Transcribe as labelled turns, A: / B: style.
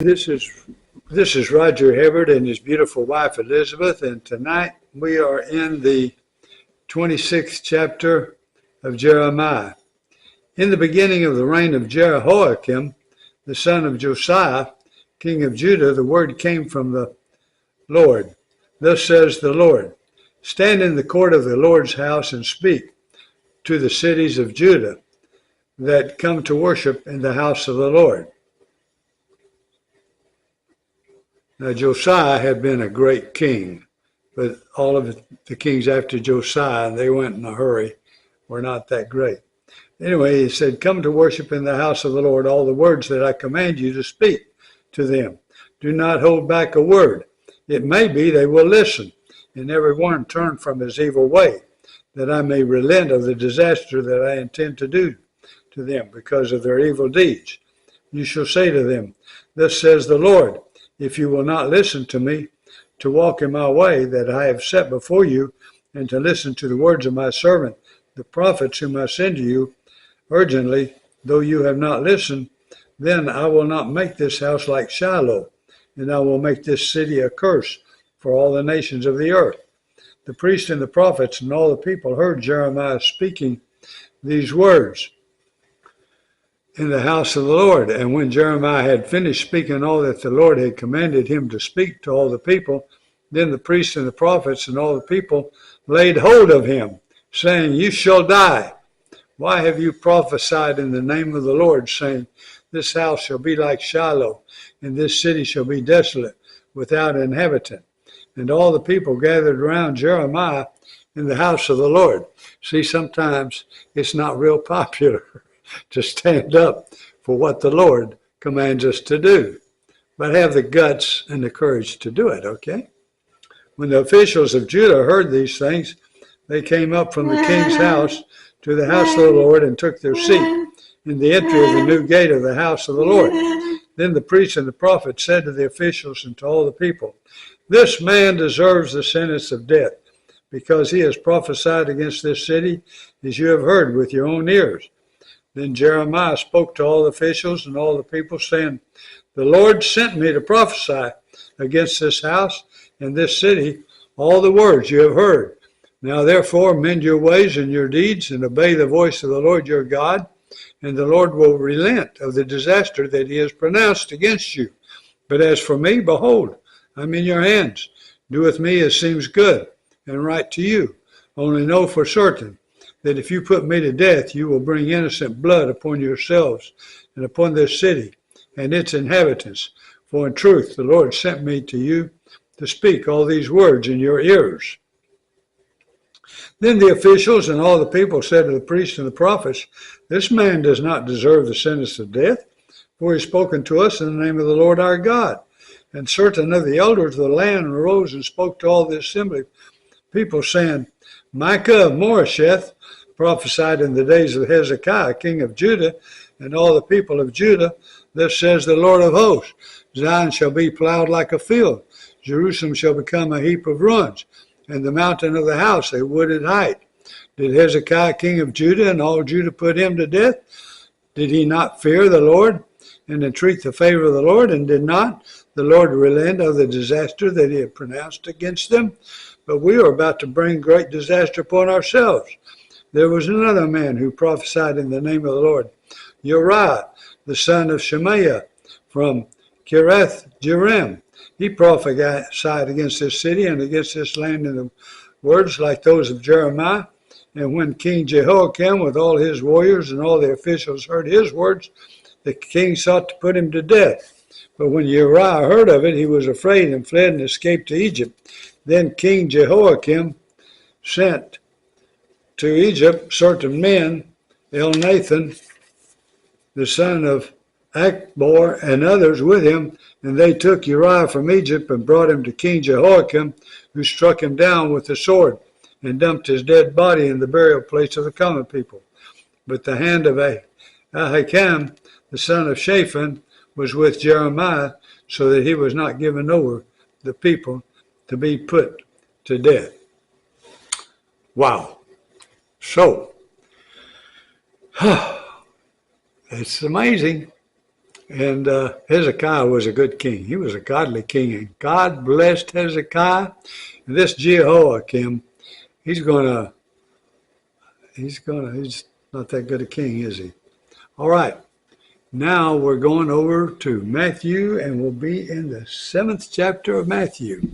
A: This is Roger Hibbert and his beautiful wife Elizabeth, and tonight we are in the 26th chapter of Jeremiah. In the beginning of the reign of Jehoiakim, the son of Josiah, king of Judah, the word came from the Lord. Thus says the Lord, stand in the court of the Lord's house and speak to the cities of Judah that come to worship in the house of the Lord. Now, Josiah had been a great king, but all of the kings after Josiah, they went in a hurry, were not that great. Anyway, he said, come to worship in the house of the Lord, all the words that I command you to speak to them. Do not hold back a word. It may be they will listen, and every one turn from his evil way, that I may relent of the disaster that I intend to do to them because of their evil deeds. You shall say to them, thus says the Lord, if you will not listen to me, to walk in my way that I have set before you, and to listen to the words of my servant, the prophets whom I send to you urgently, though you have not listened, then I will not make this house like Shiloh, and I will make this city a curse for all the nations of the earth. The priests and the prophets and all the people heard Jeremiah speaking these words in the house of the Lord. And when Jeremiah had finished speaking all that the Lord had commanded him to speak to all the people, then the priests and the prophets and all the people laid hold of him, saying, you shall die. Why have you prophesied in the name of the Lord, saying, this house shall be like Shiloh, and this city shall be desolate, without inhabitant? And all the people gathered around Jeremiah in the house of the Lord. See, sometimes it's not real popular to stand up for what the Lord commands us to do, but have the guts and the courage to do it, okay? When the officials of Judah heard these things, they came up from the king's house to the house of the Lord and took their seat in the entry of the new gate of the house of the Lord. Then the priests and the prophets said to the officials and to all the people, this man deserves the sentence of death, because he has prophesied against this city, as you have heard with your own ears. Then Jeremiah spoke to all the officials and all the people, saying, the Lord sent me to prophesy against this house and this city all the words you have heard. Now therefore mend your ways and your deeds, and obey the voice of the Lord your God, and the Lord will relent of the disaster that he has pronounced against you. But as for me, behold, I'm in your hands. Do with me as seems good and right to you. Only know for certain that if you put me to death, you will bring innocent blood upon yourselves and upon this city and its inhabitants. For in truth, the Lord sent me to you to speak all these words in your ears. Then the officials and all the people said to the priests and the prophets, this man does not deserve the sentence of death, for he has spoken to us in the name of the Lord our God. And certain of the elders of the land arose and spoke to all the assembly people, saying, Micah of Moresheth prophesied in the days of Hezekiah, king of Judah, and all the people of Judah, thus says the Lord of hosts, Zion shall be plowed like a field, Jerusalem shall become a heap of ruins, and the mountain of the house a wooded height. Did Hezekiah, king of Judah, and all Judah put him to death? Did he not fear the Lord and entreat the favor of the Lord, and did not the Lord relent of the disaster that he had pronounced against them? But we are about to bring great disaster upon ourselves. There was another man who prophesied in the name of the Lord, Uriah, the son of Shemaiah, from Kiriath Jearim. He prophesied against this city and against this land in the words like those of Jeremiah. And when King Jehoiakim with all his warriors and all the officials heard his words, the king sought to put him to death. But when Uriah heard of it, he was afraid and fled and escaped to Egypt. Then King Jehoiakim sent to Egypt certain men, Elnathan, the son of Achbor, and others with him, and they took Uriah from Egypt and brought him to King Jehoiakim, who struck him down with the sword and dumped his dead body in the burial place of the common people. But the hand of Ahikam, the son of Shaphan, was with Jeremiah, so that he was not given over the people to be put to death. Wow. So, it's amazing And Hezekiah was a good king. He was a godly king. And God blessed Hezekiah. And this Jehoiakim, he's not that good a king, is he? All right. Now we're going over to Matthew, and we'll be in the 7th chapter of Matthew.